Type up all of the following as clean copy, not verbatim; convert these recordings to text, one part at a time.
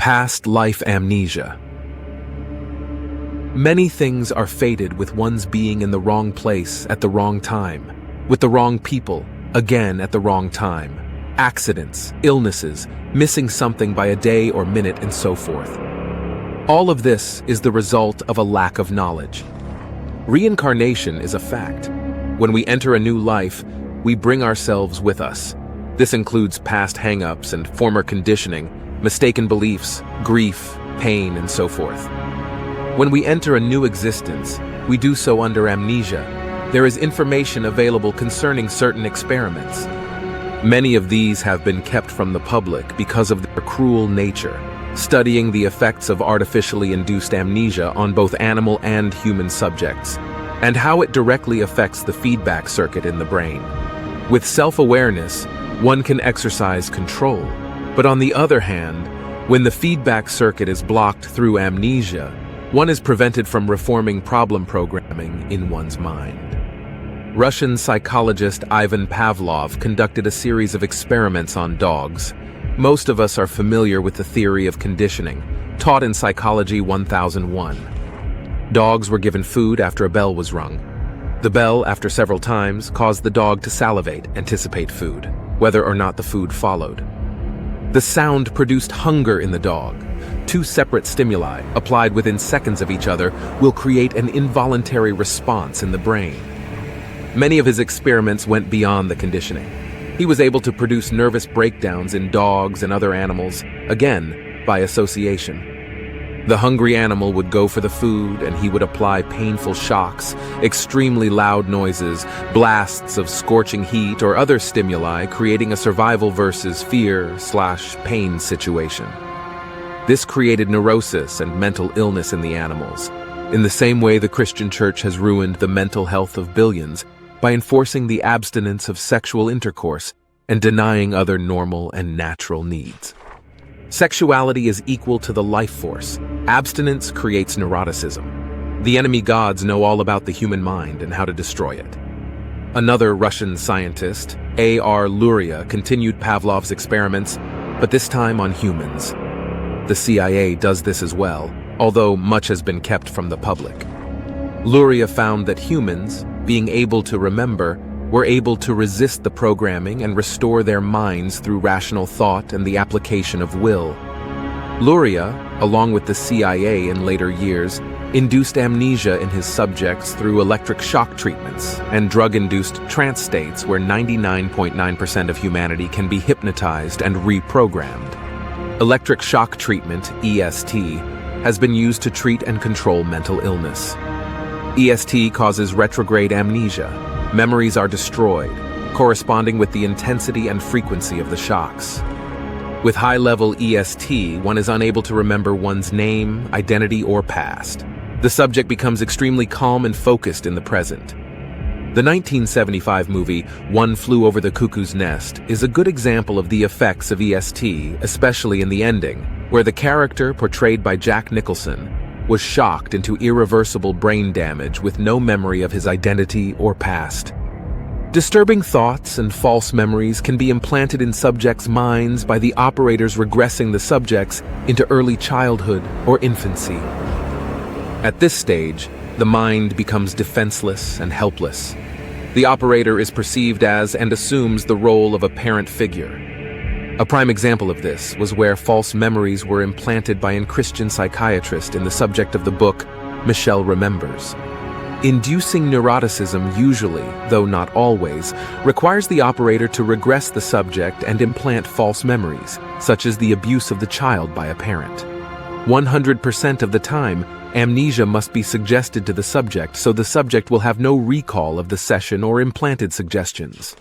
Past life amnesia. Many things are fated with one's being in the wrong place at the wrong time, with the wrong people, again at the wrong time. Accidents, illnesses, missing something by a day or minute, and so forth. All of this is the result of a lack of knowledge. Reincarnation is a fact. When we enter a new life, we bring ourselves with us. This includes past hang-ups and former conditioning, mistaken beliefs, grief, pain, and so forth. When we enter a new existence, we do so under amnesia. There is information available concerning certain experiments. Many of these have been kept from the public because of their cruel nature, studying the effects of artificially induced amnesia on both animal and human subjects, and how it directly affects the feedback circuit in the brain. With self-awareness, one can exercise control, but on the other hand, when the feedback circuit is blocked through amnesia, one is prevented from reforming problem programming in one's mind. Russian psychologist Ivan Pavlov conducted a series of experiments on dogs. Most of us are familiar with the theory of conditioning, taught in Psychology 1001. Dogs were given food after a bell was rung. The bell, after several times, caused the dog to salivate, anticipate food, whether or not the food followed. The sound produced hunger in the dog. Two separate stimuli, applied within seconds of each other, will create an involuntary response in the brain. Many of his experiments went beyond the conditioning. He was able to produce nervous breakdowns in dogs and other animals, again, by association. The hungry animal would go for the food, and he would apply painful shocks, extremely loud noises, blasts of scorching heat, or other stimuli, creating a survival versus fear/pain situation. This created neurosis and mental illness in the animals, in the same way the Christian Church has ruined the mental health of billions by enforcing the abstinence of sexual intercourse and denying other normal and natural needs. Sexuality is equal to the life force. Abstinence creates neuroticism. The enemy gods know all about the human mind and how to destroy it. Another Russian scientist, A.R. Luria, continued Pavlov's experiments, but this time on humans. The CIA does this as well, although much has been kept from the public. Luria found that humans, being able to remember, were able to resist the programming and restore their minds through rational thought and the application of will. Luria, along with the CIA in later years, induced amnesia in his subjects through electric shock treatments and drug-induced trance states where 99.9% of humanity can be hypnotized and reprogrammed. Electric shock treatment, EST, has been used to treat and control mental illness. EST causes retrograde amnesia. Memories are destroyed, corresponding with the intensity and frequency of the shocks. With high-level EST, one is unable to remember one's name, identity, or past. The subject becomes extremely calm and focused in the present. The 1975 movie One Flew Over the Cuckoo's Nest is a good example of the effects of EST, especially in the ending, where the character portrayed by Jack Nicholson was shocked into irreversible brain damage with no memory of his identity or past. Disturbing thoughts and false memories can be implanted in subjects' minds by the operators regressing the subjects into early childhood or infancy. At this stage, the mind becomes defenseless and helpless. The operator is perceived as and assumes the role of a parent figure. A prime example of this was where false memories were implanted by a Christian psychiatrist in the subject of the book Michelle Remembers. Inducing neuroticism usually, though not always, requires the operator to regress the subject and implant false memories, such as the abuse of the child by a parent. 100% of the time, amnesia must be suggested to the subject so the subject will have no recall of the session or implanted suggestions.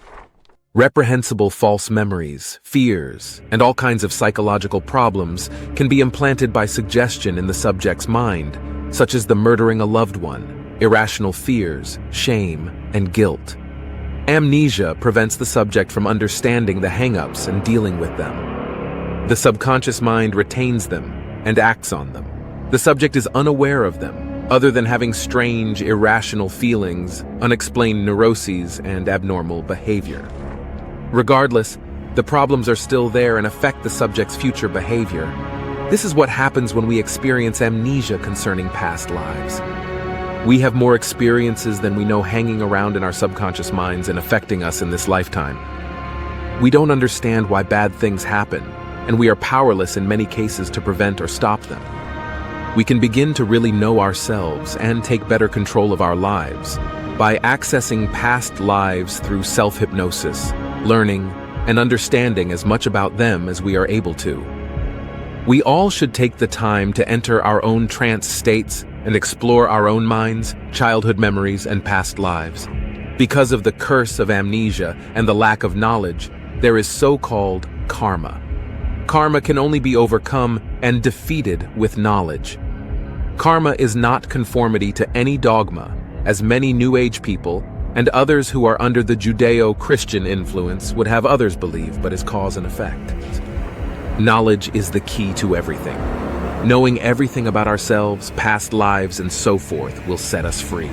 Reprehensible false memories, fears, and all kinds of psychological problems can be implanted by suggestion in the subject's mind, such as the murdering a loved one, irrational fears, shame, and guilt. Amnesia prevents the subject from understanding the hang-ups and dealing with them. The subconscious mind retains them and acts on them. The subject is unaware of them, other than having strange, irrational feelings, unexplained neuroses, and abnormal behavior. Regardless, the problems are still there and affect the subject's future behavior. This is what happens when we experience amnesia concerning past lives. We have more experiences than we know hanging around in our subconscious minds and affecting us in this lifetime. We don't understand why bad things happen, and we are powerless in many cases to prevent or stop them. We can begin to really know ourselves and take better control of our lives by accessing past lives through self-hypnosis, learning, and understanding as much about them as we are able to. We all should take the time to enter our own trance states and explore our own minds, childhood memories, and past lives. Because of the curse of amnesia and the lack of knowledge, there is so-called karma. Karma can only be overcome and defeated with knowledge. Karma is not conformity to any dogma, as many New Age people and others who are under the Judeo-Christian influence would have others believe, but is cause and effect. Knowledge is the key to everything. Knowing everything about ourselves, past lives, and so forth will set us free.